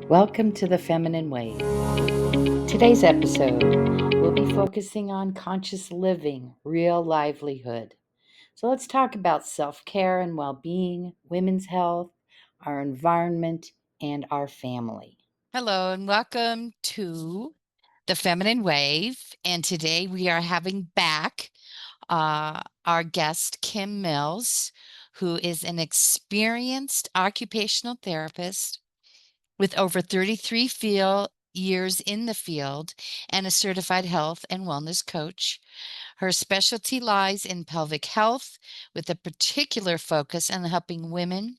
Welcome to the Feminine Wave. Today's episode, we'll be focusing on conscious living, real livelihood. So let's talk about self-care and well-being, women's health, our environment, and our family. Hello and welcome to the Feminine Wave. And today we are having back our guest, Kim Mills, who is an experienced occupational therapist with over 33 years in the field and a certified health and wellness coach. Her specialty lies in pelvic health with a particular focus on helping women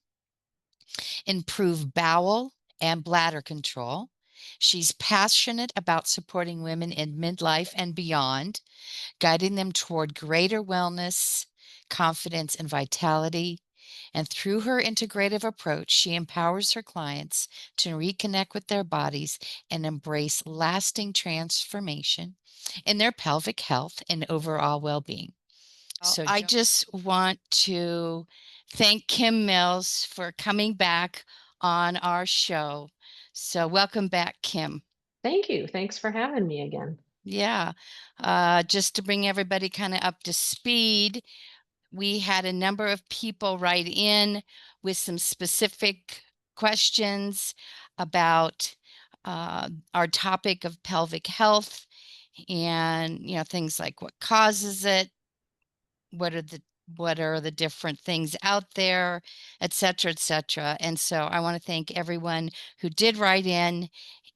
improve bowel and bladder control. She's passionate about supporting women in midlife and beyond, guiding them toward greater wellness, confidence, and vitality. And through her integrative approach, she empowers her clients to reconnect with their bodies and embrace lasting transformation in their pelvic health and overall well being. So I just want to thank Kim Mills for coming back on our show. So welcome back, Kim. Thank you. Thanks for having me again. Yeah. Just to bring everybody kind of up to speed, we had a number of people write in with some specific questions about our topic of pelvic health and, things like what causes it, what are the different things out there, et cetera, et cetera. And so I want to thank everyone who did write in,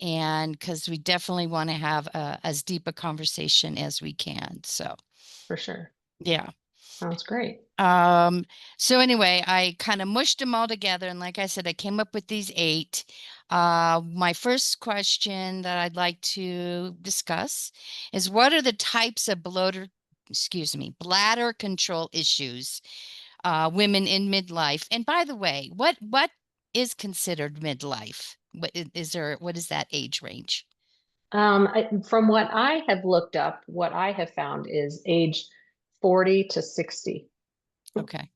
and because we definitely want to have as deep a conversation as we can. So For sure. yeah. Sounds great. So anyway, I kind of mushed them all together, and like I said, I came up with these 8. My first question that I'd like to discuss is, what are the types of bladder control issues women in midlife? And by the way, what is considered midlife? What is that age range? From what I have looked up, what I have found is age 40 to 60, Okay.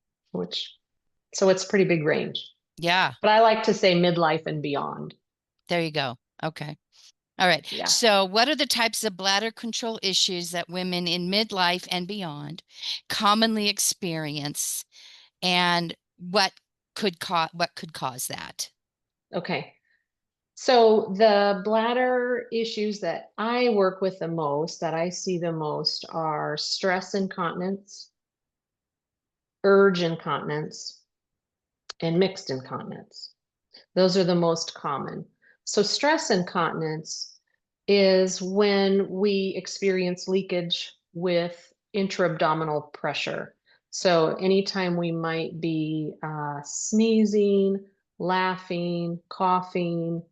so it's a pretty big range. Yeah, But I like to say midlife and beyond. there you go. Okay. All right. Yeah. So, what are the types of bladder control issues that women in midlife and beyond commonly experience, and what could cause that? Okay. So the bladder issues that I work with the most, that I see the most, are stress incontinence, urge incontinence, and mixed incontinence. Those are the most common. So stress incontinence is when we experience leakage with intra-abdominal pressure. So anytime we might be sneezing, laughing, coughing,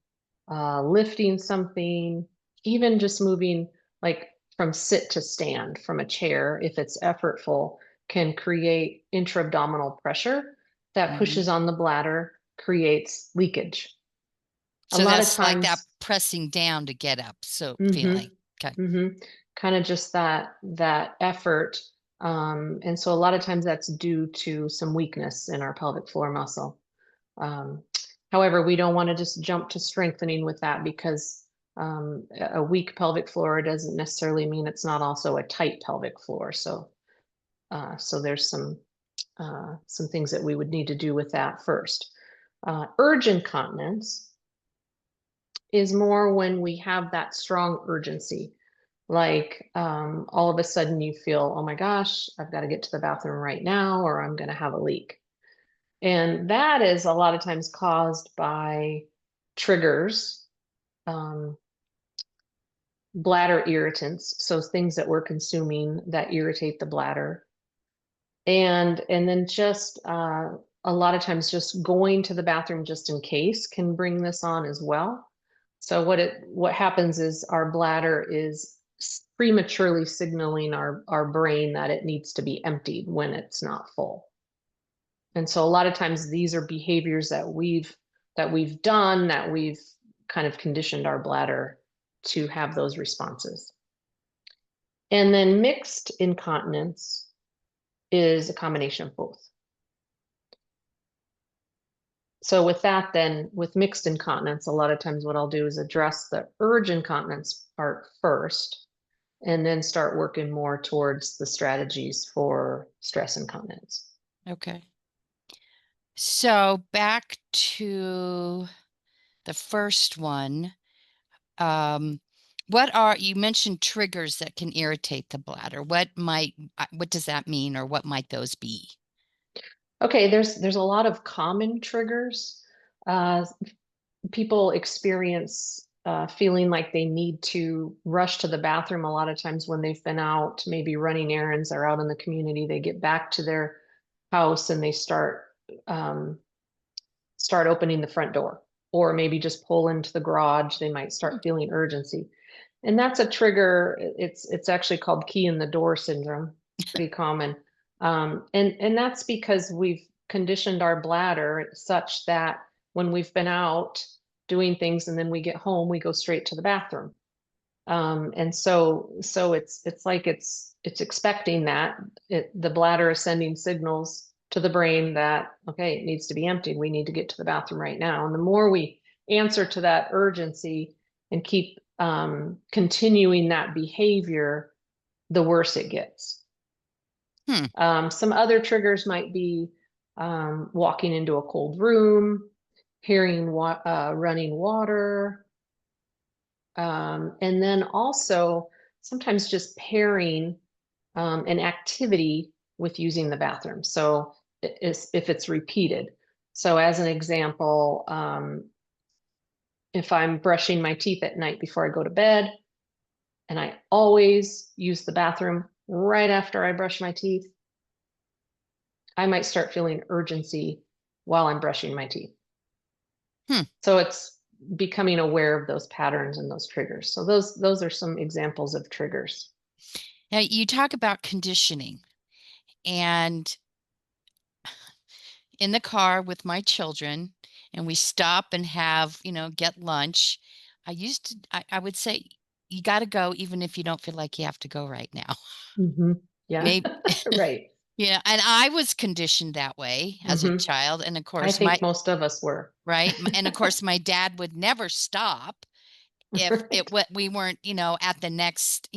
lifting something, even just moving like from sit to stand from a chair, if it's effortful, can create intra-abdominal pressure that Mhm. pushes on the bladder, creates leakage. A So lot of that's like that times, pressing down to get up. So feeling. mm-hmm, Okay. mm-hmm, kind of just that effort. And so a lot of times that's due to some weakness in our pelvic floor muscle. Um, However, we don't want to just jump to strengthening with that, because a weak pelvic floor doesn't necessarily mean it's not also a tight pelvic floor. So there's some things that we would need to do with that first. Urge incontinence is more when we have that strong urgency, like all of a sudden you feel, oh my gosh, I've got to get to the bathroom right now, or I'm going to have a leak. And that is a lot of times caused by triggers, um, bladder irritants, so things that we're consuming that irritate the bladder. And then just a lot of times just going to the bathroom just in case can bring this on as well. So what happens is our bladder is prematurely signaling our brain that it needs to be emptied when it's not full. And so a lot of times these are behaviors that we've done, that we've kind of conditioned our bladder to have those responses. And then mixed incontinence is a combination of both. So with that, then with mixed incontinence, a lot of times what I'll do is address the urge incontinence part first, and then start working more towards the strategies for stress incontinence. Okay. So back to the first one. You mentioned triggers that can irritate the bladder. What does that mean, or what might those be? Okay, there's a lot of common triggers. People experience feeling like they need to rush to the bathroom a lot of times when they've been out, maybe running errands or out in the community. They get back to their house and they start opening the front door, or maybe just pull into the garage. They might start feeling urgency. And that's a trigger. It's actually called key in the door syndrome. Pretty common. And that's because we've conditioned our bladder such that when we've been out doing things and then we get home, we go straight to the bathroom. And so it's like it's expecting that the bladder is sending signals to the brain that, okay, it needs to be emptied. We need to get to the bathroom right now. And the more we answer to that urgency and keep continuing that behavior, the worse it gets. Some other triggers might be walking into a cold room, hearing running water, and then also sometimes just pairing an activity with using the bathroom. So if it's repeated. So as an example, if I'm brushing my teeth at night before I go to bed, and I always use the bathroom right after I brush my teeth, I might start feeling urgency while I'm brushing my teeth. So it's becoming aware of those patterns and those triggers. So those are some examples of triggers. Now, you talk about conditioning, and in the car with my children, and we stop and have, get lunch. I would say, you got to go even if you don't feel like you have to go right now. Yeah, Maybe. right. Yeah, and I was conditioned that way as a child, and of I course think most of us were. right, and of course my dad would never stop if we weren't, at the next,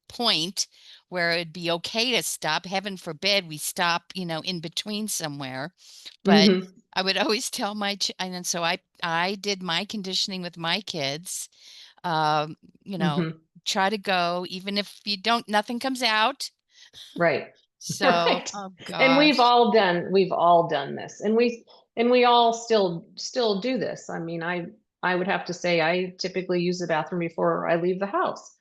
point where it'd be okay to stop. Heaven forbid we stop, in between somewhere. But I would always tell and then so I did my conditioning with my kids. You know, try to go even if nothing comes out. Right. So, Right. oh And we've gosh. all done this. And we all still do this. I mean, I would have to say I typically use the bathroom before I leave the house.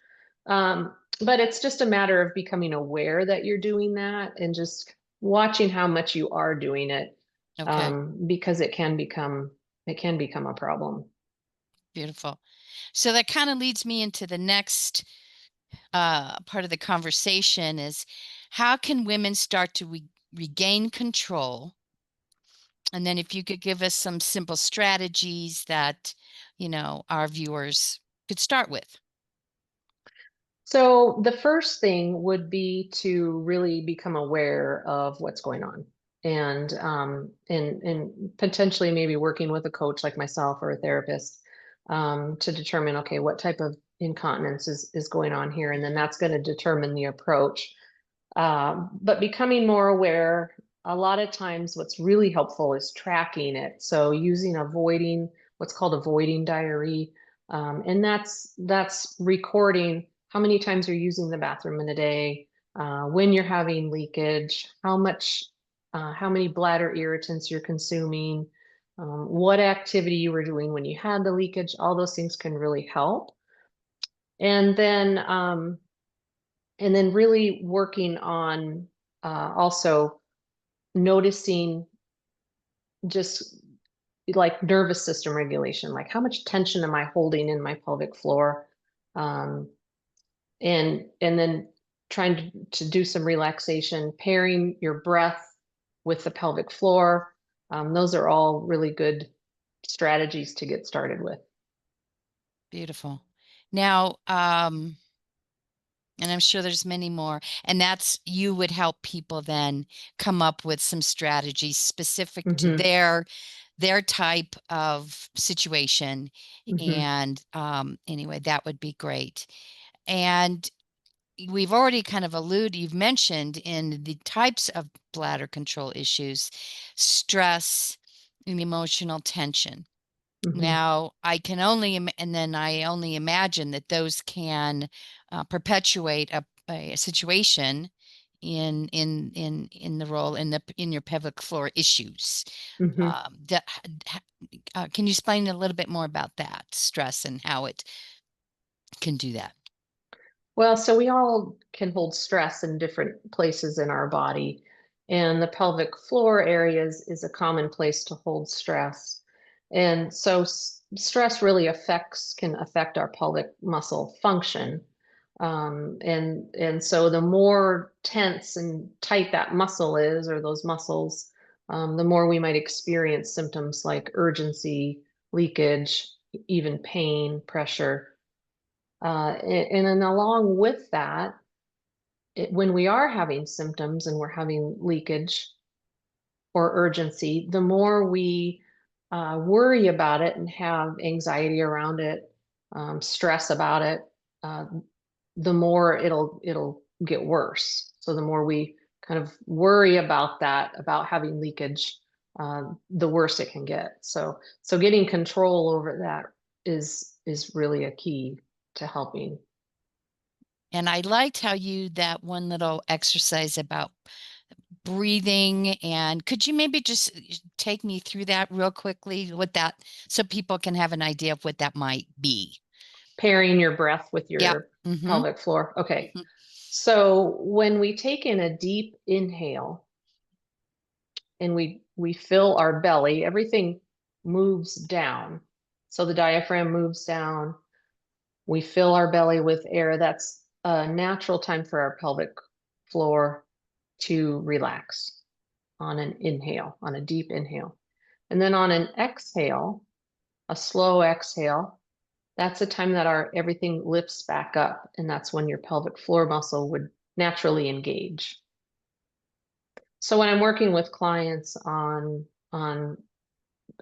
But it's just a matter of becoming aware that you're doing that and just watching how much you are doing it. Okay, Because it can become a problem. beautiful. So that kind of leads me into the next part of the conversation is, how can women start to regain control? And then if you could give us some simple strategies that, our viewers could start with. So the first thing would be to really become aware of what's going on, and potentially maybe working with a coach like myself or a therapist to determine, okay, what type of incontinence is going on here, and then that's going to determine the approach. But becoming more aware, a lot of times what's really helpful is tracking it. So using what's called avoiding diary. And that's recording how many times you're using the bathroom in a day, when you're having leakage, how many bladder irritants you're consuming, what activity you were doing when you had the leakage. All those things can really help. And then really working on also noticing just like nervous system regulation, like how much tension am I holding in my pelvic floor, um, and then trying to do some relaxation, pairing your breath with the pelvic floor. Those are all really good strategies to get started with. Beautiful. Now, and I'm sure there's many more, and you would help people then come up with some strategies specific to their type of situation. Mhm. And anyway, that would be great. And we've already kind of you've mentioned in the types of bladder control issues, stress and emotional tension. Mhm. Now, I can only, and then I only imagine that those can perpetuate a situation in the role in your pelvic floor issues. Mhm. That, can you explain a little bit more about that stress and how it can do that? Well, so we all can hold stress in different places in our body, and the pelvic floor areas is a common place to hold stress. And so stress really can affect our pelvic muscle function. And so the more tense and tight that muscle is, or those muscles, the more we might experience symptoms like urgency, leakage, even pain, pressure. And then along with that, when we are having symptoms and we're having leakage or urgency, the more we worry about it and have anxiety around it, stress about it, uh, the more it'll get worse. So the more we kind of worry about that, about having leakage, the worse it can get. So getting control over that is really a key to helping. And I liked how that one little exercise about breathing. And could you maybe just take me through that real quickly, what that, so people can have an idea of what that might be? Pairing your breath with Yep. your Mm-hmm. pelvic floor. Okay. Mm-hmm. So when we take in a deep inhale and we fill our belly, everything moves down. So the diaphragm moves down. We fill our belly with air. That's a natural time for our pelvic floor to relax on an inhale, on a deep inhale. And then on an exhale, a slow exhale, that's the time that our everything lifts back up, and that's when your pelvic floor muscle would naturally engage. So when I'm working with clients on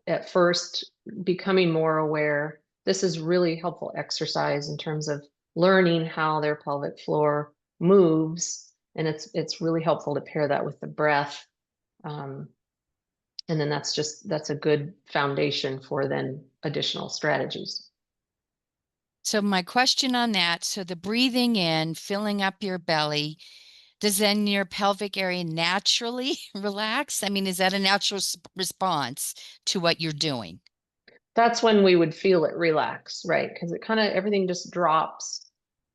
at first becoming more aware, this is really helpful exercise in terms of learning how their pelvic floor moves, and it's really helpful to pair that with the breath. Um, and then that's a good foundation for then additional strategies. So my question on that, so the breathing in, filling up your belly, does then your pelvic area naturally relax? I mean, is that a natural response to what you're doing? That's when we would feel it relax, right? Because it kind of everything just drops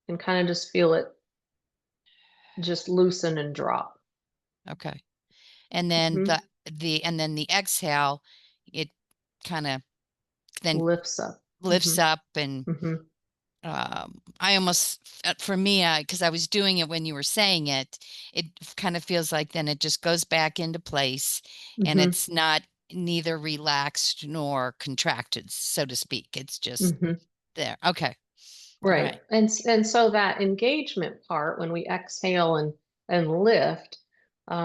and kind of just feel it just loosen and drop. Okay. And then Hmm. the exhale, it kind of then Lifts up. lifts Hmm. up. And Hmm. I almost, for me, because I was doing it when you were saying it, it kind of feels like then it just goes back into place, and Hmm. it's not neither relaxed nor contracted, so to speak. It's just Hmm. there. Okay. All Right. right. And so that engagement part, when we exhale and lift,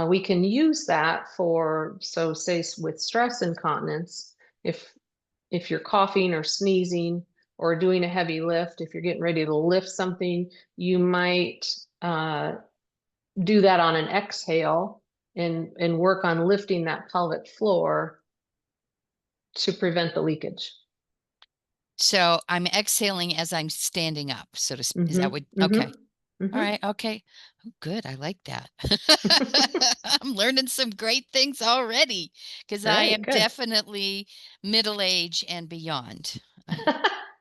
we can use that for, so say with stress incontinence, if if you're coughing or sneezing or doing a heavy lift, if you're getting ready to lift something, you might do that on an exhale and work on lifting that pelvic floor to prevent the leakage. So I'm exhaling as I'm standing up. Is that what? Mm-hmm. Okay. Mm-hmm. All Mm-hmm. right. Okay. Oh, good. I like that. I'm learning some great things already because I Right, am good. definitely middle age and beyond.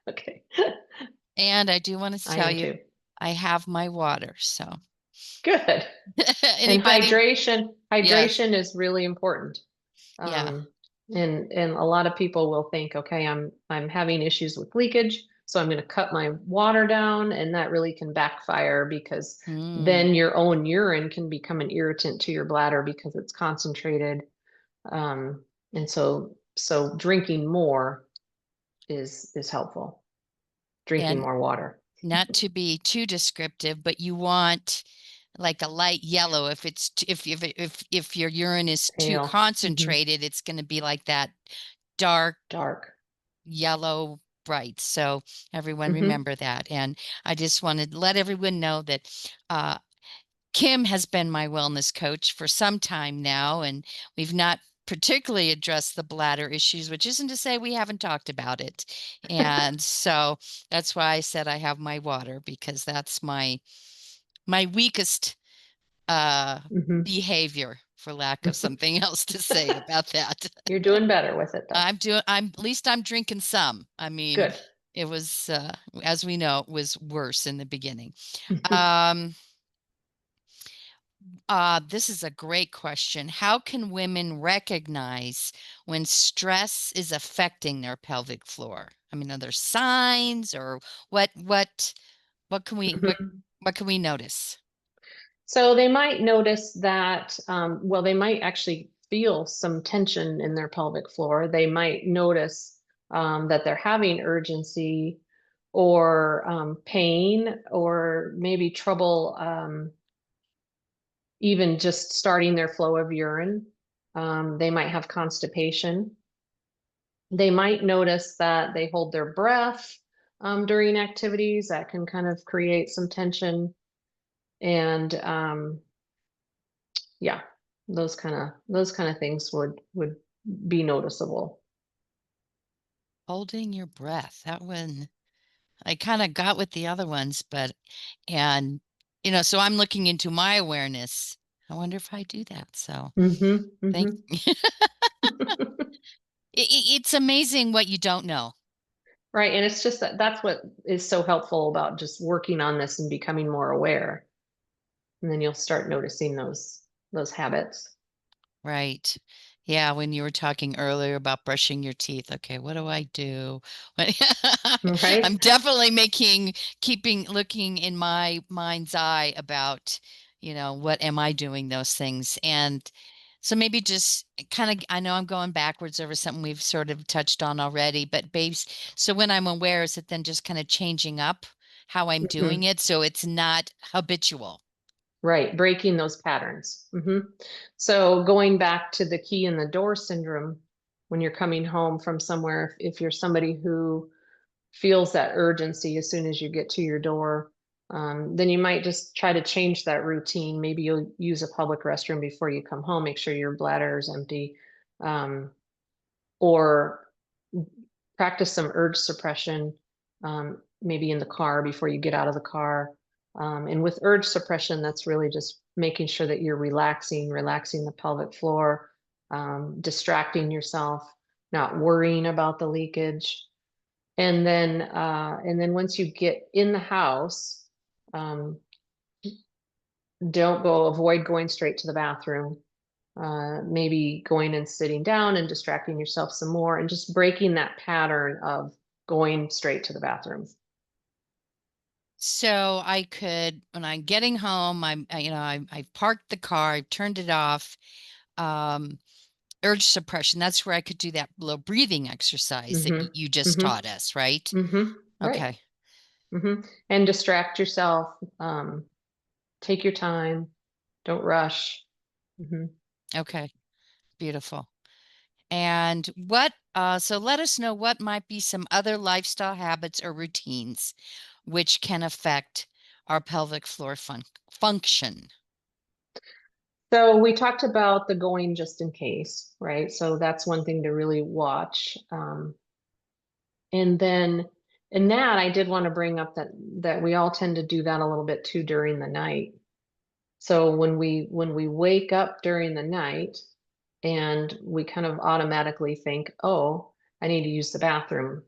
Okay. And I do want to I tell am you, too. I have my water. So Good. And anybody? Yes. hydration is really important. Yeah. Um, and a lot of people will think, okay, I'm having issues with leakage, so I'm going to cut my water down, and that really can backfire because Mm. then your own urine can become an irritant to your bladder because it's concentrated. And so drinking more is helpful. Drinking And more water. not to be too descriptive, but you want like a light yellow. If it's if your urine is too Pale. Hmm. concentrated, it's going to be like that dark Dark. yellow bright. So everyone Mm-hmm. remember that. And I just wanted to let everyone know that Kim has been my wellness coach for some time now, and we've not particularly addressed the bladder issues, which isn't to say we haven't talked about it. And so that's why I said I have my water, because that's my weakest Mm-hmm. behavior, for lack of something else to say about that. You're doing better with it though. I'm at least I'm drinking some. I mean, Good. it was as we know, it was worse in the beginning. Um, this is a great question. How can women recognize when stress is affecting their pelvic floor? I mean, are there signs, or what can we Mhm. what can we notice? So they might notice that, well, they might actually feel some tension in their pelvic floor. They might notice that they're having urgency or pain, or maybe trouble even just starting their flow of urine. They might have constipation. They might notice that they hold their breath during activities that can kind of create some tension. And yeah, those kind of things would be noticeable. Holding your breath. That one I kind of got with the other ones, but and so I'm looking into my awareness. I wonder if I do that. So Mm-hmm, thank mm-hmm. it's amazing what you don't know. Right. And it's just that's what is so helpful about just working on this and becoming more aware. And then you'll start noticing those habits. Right. Yeah, when you were talking earlier about brushing your teeth. Okay, what do I do? Right. I'm definitely looking in my mind's eye about, what am I doing those things? And so maybe just kind of, I know I'm going backwards over something we've sort of touched on already, but babes, so when I'm aware, is it then just kind of changing up how I'm doing Mhm. it so it's not habitual? Right. Breaking those patterns. So going back to the key in the door syndrome, when you're coming home from somewhere, if you're somebody who feels that urgency as soon as you get to your door, then you might just try to change that routine. Maybe you'll use a public restroom before you come home, make sure your bladder is empty, um, or practice some urge suppression, maybe in the car before you get out of the car. And with urge suppression, that's really just making sure that you're relaxing the pelvic floor, distracting yourself, not worrying about the leakage. And then once you get in the house, um, avoid going straight to the bathroom. Maybe going and sitting down and distracting yourself some more, and just breaking that pattern of going straight to the bathroom. So I could, when I'm getting home, I've parked the car, I've turned it off. Um, Urge suppression. That's where I could do that little breathing exercise that Mm-hmm. you just Mm-hmm. taught us, right? Mm-hmm. Right. Okay. And distract yourself. Take your time. Don't rush. hmm Okay. Beautiful. And so let us know what might be some other lifestyle habits or routines which can affect our pelvic floor function. So we talked about the going just in case, right? So that's one thing to really watch. And then in that, I did want to bring up that we all tend to do that a little bit too during the night. So when we wake up during the night and we kind of automatically think, oh, I need to use the bathroom,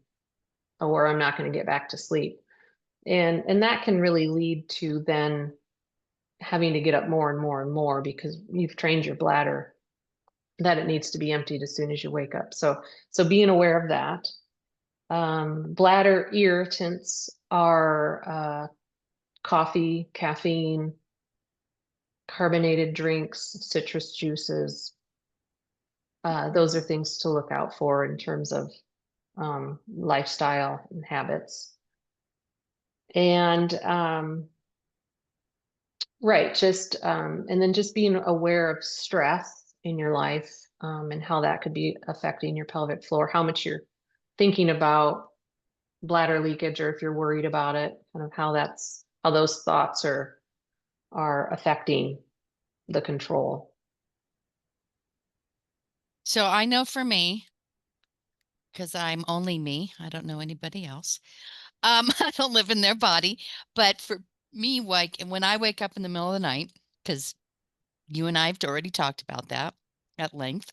or I'm not going to get back to sleep. And that can really lead to then having to get up more and more and more, because you've trained your bladder that it needs to be emptied as soon as you wake up. So being aware of that. Bladder irritants are coffee, caffeine, carbonated drinks, citrus juices. Those are things to look out for in terms of lifestyle and habits. And right, and then just being aware of stress in your life. and how that could be affecting your pelvic floor, how much you're thinking about bladder leakage, or if you're worried about it, kind of how those thoughts are affecting the control. So I know for me, because I'm only me, I don't know anybody else. I don't live in their body, but for me, like when I wake up in the middle of the night, because you and I have already talked about that at length,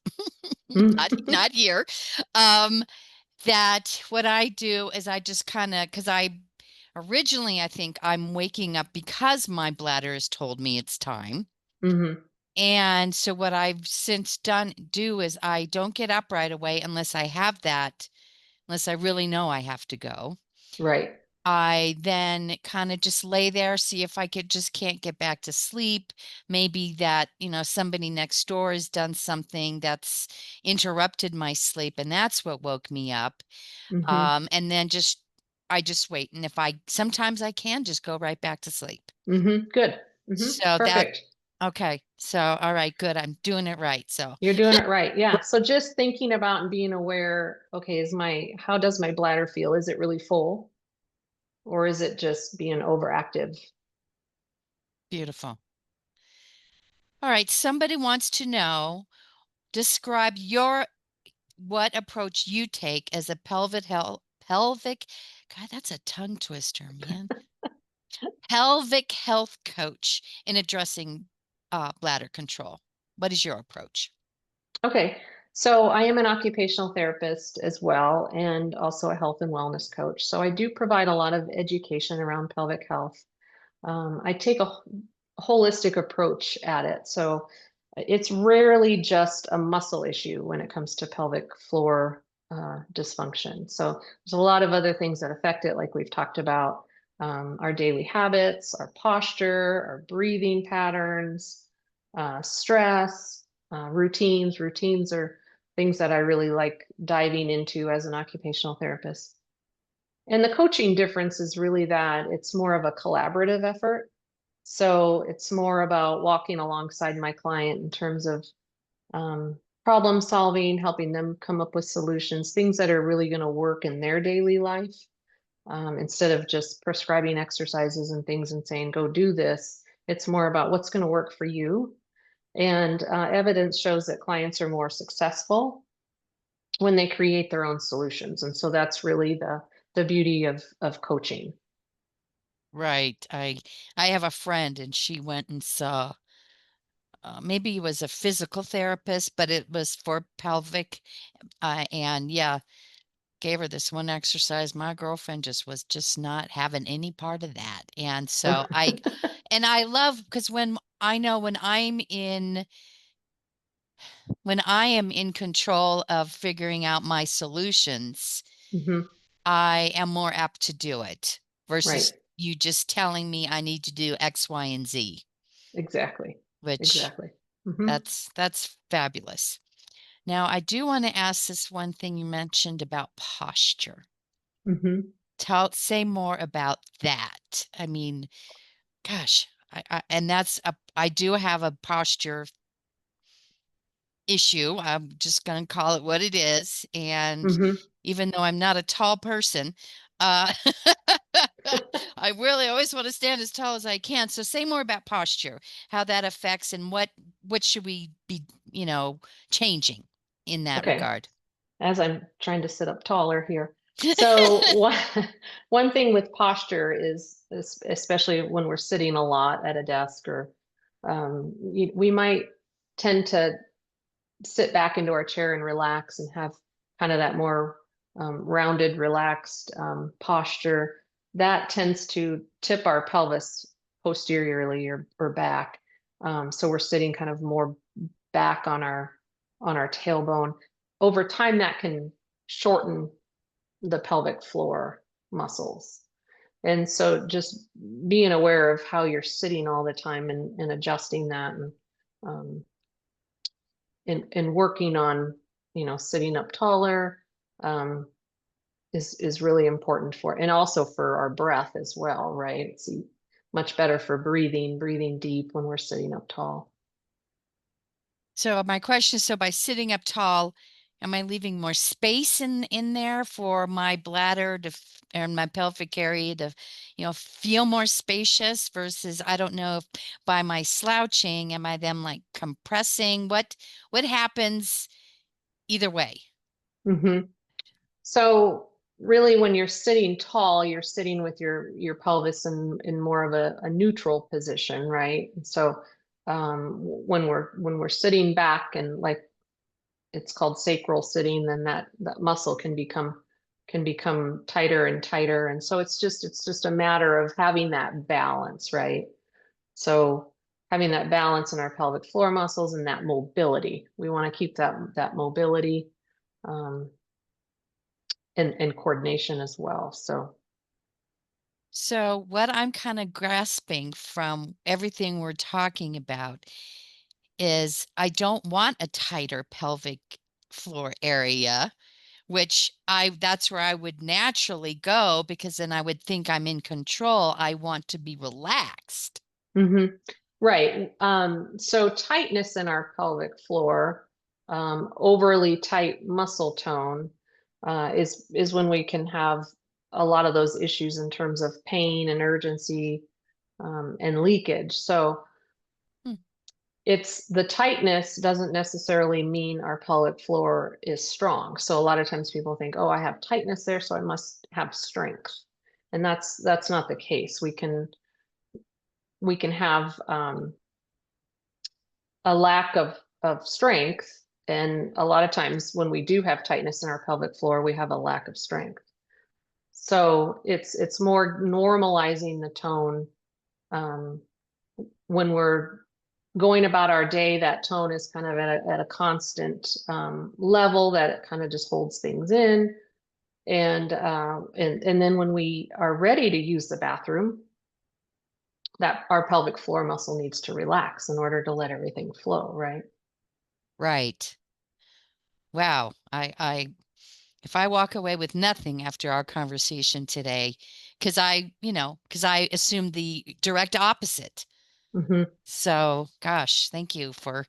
not here. That what I do is I just kind of, because originally I think I'm waking up because my bladder has told me it's time. Mm-hmm. And so what I've since do is I don't get up right away unless unless I really know I have to go. Right. I then kind of just lay there, see if I can't get back to sleep. Maybe that, somebody next door has done something that's interrupted my sleep, and that's what woke me up. Mm-hmm. And then I just wait. And sometimes I can just go right back to sleep. Mm-hmm. Good. Mm-hmm. So Perfect. okay. So, all right, good. I'm doing it right. So, You're doing it right. Yeah. So just thinking about and being aware, okay, how does my bladder feel? Is it really full, or is it just being overactive? beautiful. All right. Somebody wants to know, describe what approach you take as a pelvic, God, that's a tongue twister, man. Pelvic health coach in addressing bladder control. What is your approach? Okay. So I am an occupational therapist as well, and also a health and wellness coach. So I do provide a lot of education around pelvic health. I take a holistic approach at it. So it's rarely just a muscle issue when it comes to pelvic floor dysfunction. So there's a lot of other things that affect it, like we've talked about, our daily habits, our posture, our breathing patterns, stress, routines. Routines are things that I really like diving into as an occupational therapist. And the coaching difference is really that it's more of a collaborative effort. So it's more about walking alongside my client in terms of problem solving, helping them come up with solutions, things that are really going to work in their daily life, instead of just prescribing exercises and things and saying, go do this. It's more about what's going to work for you. And evidence shows that clients are more successful when they create their own solutions. And so that's really the beauty of coaching. Right. I have a friend and she went and saw maybe it was a physical therapist, but it was for pelvic. And yeah, gave her this one exercise. My girlfriend was just not having any part of that. And so I love, because when I know when I am in control of figuring out my solutions, Hmm. I am more apt to do it Right. versus you just telling me I need to do X, Y, and Z, Exactly. which Exactly. Hmm. that's fabulous. Now, I do want to ask this one thing you mentioned about posture. Hmm. Say more about that. I mean, gosh, and I do have a posture issue. I'm just going to call it what it is. And Hmm. even though I'm not a tall person, uh, I really always want to stand as tall as I can. So say more about posture, how that affects, and what should we be, changing in that Okay. regard. As I'm trying to sit up taller here. So one thing with posture is, especially when we're sitting a lot at a desk, or we might tend to sit back into our chair and relax and have kind of that more rounded, relaxed posture. That tends to tip our pelvis posteriorly, or back. So we're sitting kind of more back on our tailbone. Over time, that can shorten the pelvic floor muscles. And so just being aware of how you're sitting all the time, and adjusting that, um, and working on, sitting up taller, um, is really important and also for our breath as well, right? It's much better for breathing deep when we're sitting up tall. So my question is, so by sitting up tall, am I leaving more space in there for my bladder and my pelvic area to, feel more spacious versus, I don't know if by my slouching, am I then like compressing? What happens either way? Hmm. So really, when you're sitting tall, you're sitting with your pelvis in more of a neutral position, right? So when we're sitting back and like it's called sacral sitting, then that muscle can become tighter and tighter. And so it's just a matter of having that balance, right? So having that balance in our pelvic floor muscles and that mobility. We want to keep that mobility um, and coordination as well. So what I'm kind of grasping from everything we're talking about is I don't want a tighter pelvic floor area, which that's where I would naturally go because then I would think I'm in control. I want to be relaxed. Mhm. Right. So tightness in our pelvic floor, overly tight muscle tone, is when we can have a lot of those issues in terms of pain and urgency, and leakage. So Hmm. it's the tightness doesn't necessarily mean our pelvic floor is strong. So a lot of times people think, oh, I have tightness there, so I must have strength. And that's not the case. We can have a lack of strength. And a lot of times when we do have tightness in our pelvic floor, we have a lack of strength. So it's more normalizing the tone. When we're going about our day, that tone is kind of at a constant level that it kind of just holds things in. And then when we are ready to use the bathroom, that our pelvic floor muscle needs to relax in order to let everything flow, right? Right. Wow. If I walk away with nothing after our conversation today, because I assumed the direct opposite. Hmm. So, gosh, thank you for,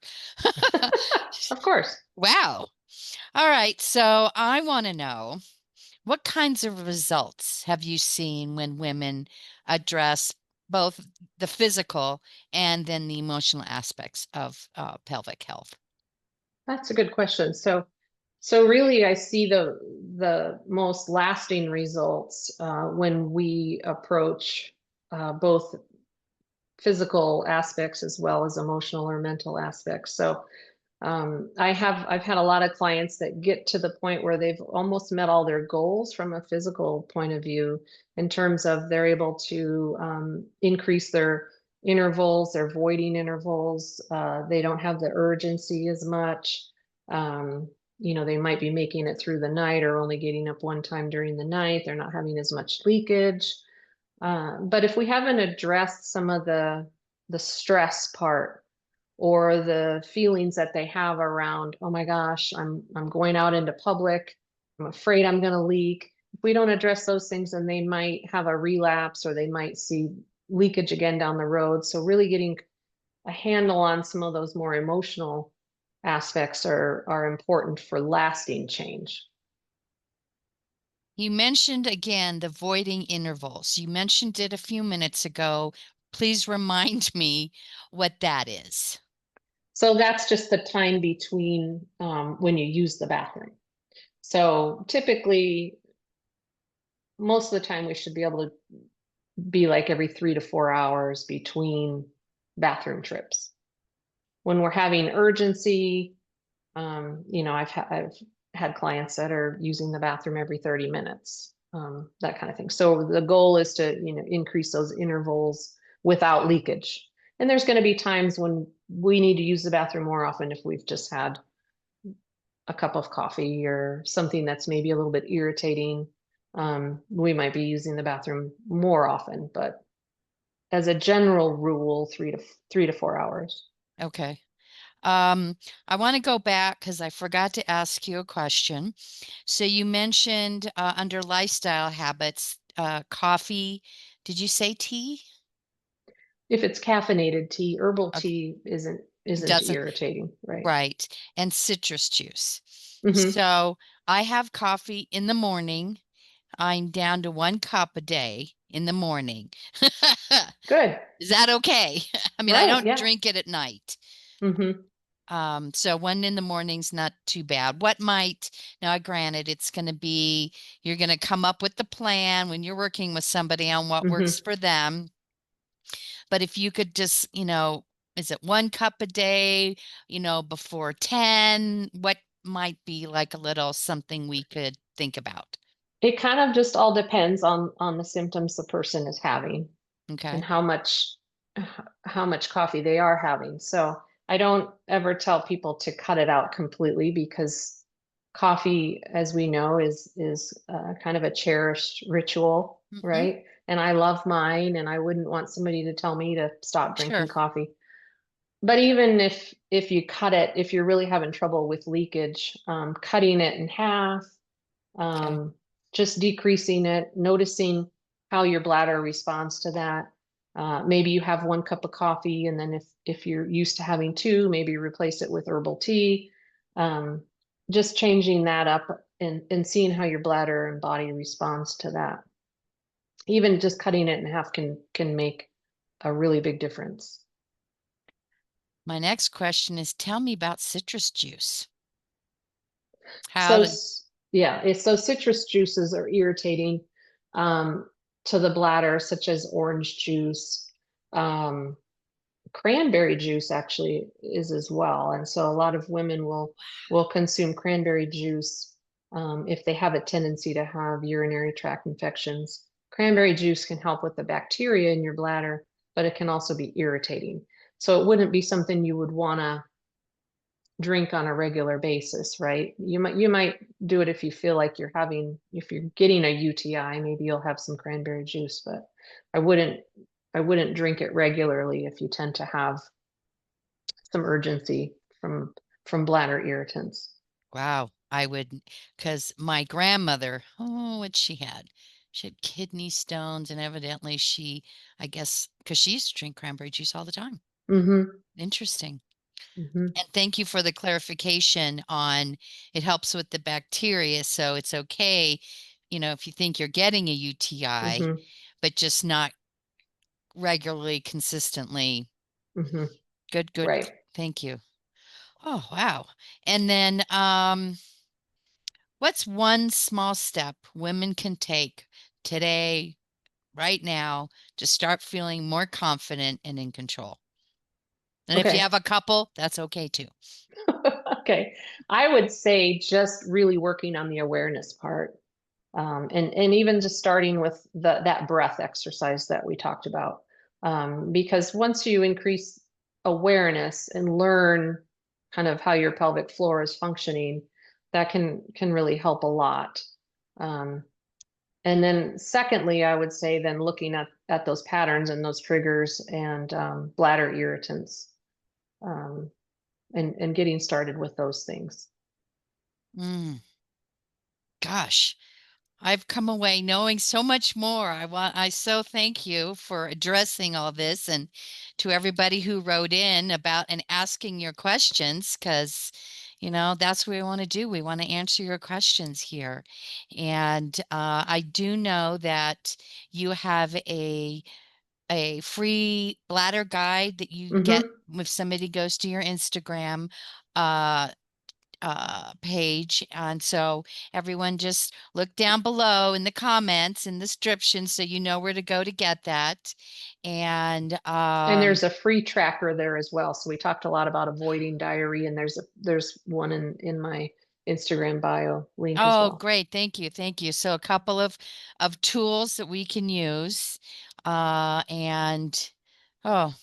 Of course. wow. All right. So I want to know, what kinds of results have you seen when women address both the physical and then the emotional aspects of pelvic health? That's a good question. So really, I see the most lasting results when we approach both physical aspects as well as emotional or mental aspects. So I've had a lot of clients that get to the point where they've almost met all their goals from a physical point of view, in terms of they're able to increase their intervals, their voiding intervals. They don't have the urgency as much. They might be making it through the night or only getting up one time during the night. They're not having as much leakage. But if we haven't addressed some of the stress part, or the feelings that they have around, oh my gosh, I'm going out into public, I'm afraid I'm going to leak. If we don't address those things, then they might have a relapse or they might see leakage again down the road. So really getting a handle on some of those more emotional aspects are important for lasting change. You mentioned again the voiding intervals. You mentioned it a few minutes ago. Please remind me what that is. So that's just the time between when you use the bathroom. So typically, most of the time, we should be able to be like every 3 to 4 hours between bathroom trips. When we're having urgency, I've had clients that are using the bathroom every 30 minutes, that kind of thing. So the goal is to, increase those intervals without leakage. And there's going to be times when we need to use the bathroom more often if we've just had a cup of coffee or something that's maybe a little bit irritating. We might be using the bathroom more often, but as a general rule, 3 to 4 hours. Okay. I want to go back because I forgot to ask you a question. So you mentioned under lifestyle habits, coffee. Did you say tea? If it's caffeinated tea, herbal Okay. tea isn't Doesn't, irritating, right? right. And citrus juice. Hmm. So I have coffee in the morning. I'm down to 1 cup a day in the morning. Good. Is that okay? I mean, I Right. don't Yeah. drink it at night. Hmm. So 1 in the morning's not too bad. What might, now granted, it's going to be, you're going to come up with the plan when you're working with somebody on what works Hmm. for them. But if you could just, is it 1 cup a day, before 10, what might be like a little something we could think about? It kind of just all depends on the symptoms the person is having and Okay. how much coffee they are having. So I don't ever tell people to cut it out completely because coffee, as we know, is kind of a cherished ritual, Hmm. right? And I love mine, and I wouldn't want somebody to tell me to stop Sure. drinking coffee. But even if you cut it, if you're really having trouble with leakage, cutting it in half, Okay. um, just decreasing it, noticing how your bladder responds to that. Maybe you have 1 cup of coffee, and then if you're used to having two, maybe replace it with herbal tea. Um, just changing that up and seeing how your bladder and body responds to that. Even just cutting it in half can make a really big difference. My next question is, tell me about citrus juice. How So to, yeah, so citrus juices are irritating um, to the bladder, such as orange juice. Um, Cranberry juice actually is as well, and so a lot of women will consume cranberry juice if they have a tendency to have urinary tract infections. Cranberry juice can help with the bacteria in your bladder, but it can also be irritating. So it wouldn't be something you would want to drink on a regular basis, right? You might do it if you feel like if you're getting a UTI, maybe you'll have some cranberry juice, but I wouldn't I wouldn't drink it regularly if you tend to have some urgency from bladder irritants. wow, I would, because my grandmother, oh, what she had? She had kidney stones, and evidently I guess, because she used to drink cranberry juice all the time. Mm-hmm. Interesting. Mm-hmm. And thank you for the clarification on it helps with the bacteria. So it's okay, if you think you're getting a UTI, Mm-hmm. but just not regularly, consistently. Mm-hmm. Good, good. Right. Thank you. Oh, wow. And then what's one small step women can take today, right now, to start feeling more confident and in control? And if you Okay. have a couple, that's okay too. Okay. I would say just really working on the awareness part. And even just starting with that breath exercise that we talked about. Because once you increase awareness and learn kind of how your pelvic floor is functioning, that can really help a lot. Um, and then secondly, I would say then looking at those patterns and those triggers and bladder irritants, um, and getting started with those things. Mm, gosh. I've come away knowing so much more. I so thank you for addressing all this, and to everybody who wrote in about and asking your questions, because that's what we want to do. We want to answer your questions here. And I do know that you have a free bladder guide that you get Mm-hmm. if somebody goes to your Instagram. Uh, page. And so everyone just look down below in the comments in the description so you know where to go to get that. And And there's a free tracker there as well. So we talked a lot about avoiding diarrhea, and there's one in my Instagram bio link as oh, well. great. Thank you. Thank you. So a couple of tools that we can use. And oh,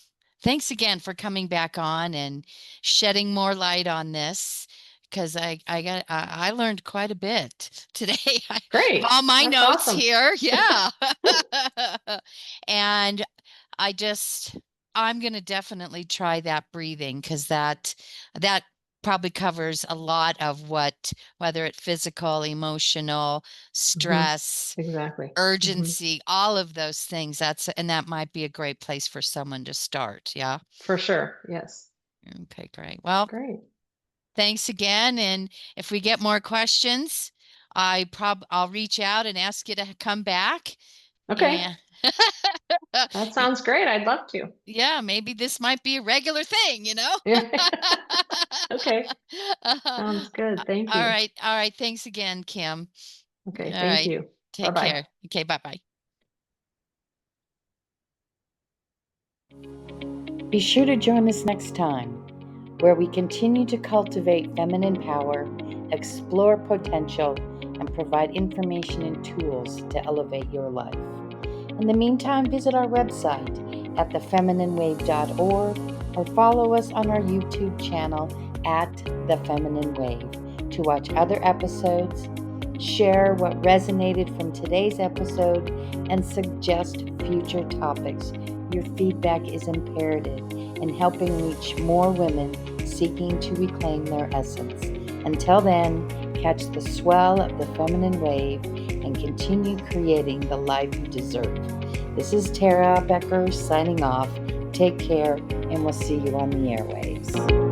thanks again for coming back on and shedding more light on this, because I learned quite a bit today. I have Great. all my That's notes awesome. here. Yeah. And I'm going to definitely try that breathing, because that probably covers a lot of whether it's physical, emotional, Hmm. stress, Exactly. Hmm. urgency, all of those things. And that might be a great place for someone to start. Yeah. For sure. Yes. Okay, great. Well, Great. thanks again. And if we get more questions, I'll reach out and ask you to come back. Okay. And That sounds great. I'd love to. yeah, maybe this might be a regular thing, you know? Okay. Uh, Sounds good. Thank all you. right. All right. Thanks again, Kim. Okay. All Thank right. you. Take Bye-bye. care. Okay, bye-bye. Be sure to join us next time, where we continue to cultivate feminine power, explore potential, and provide information and tools to elevate your life. In the meantime, visit our website at thefemininewave.org or follow us on our YouTube channel at The Feminine Wave to watch other episodes, share what resonated from today's episode, and suggest future topics. Your feedback is imperative in helping reach more women seeking to reclaim their essence. Until then, catch the swell of the feminine wave and continue creating the life you deserve. This is Tara Becker signing off. Take care, and we'll see you on the airwaves.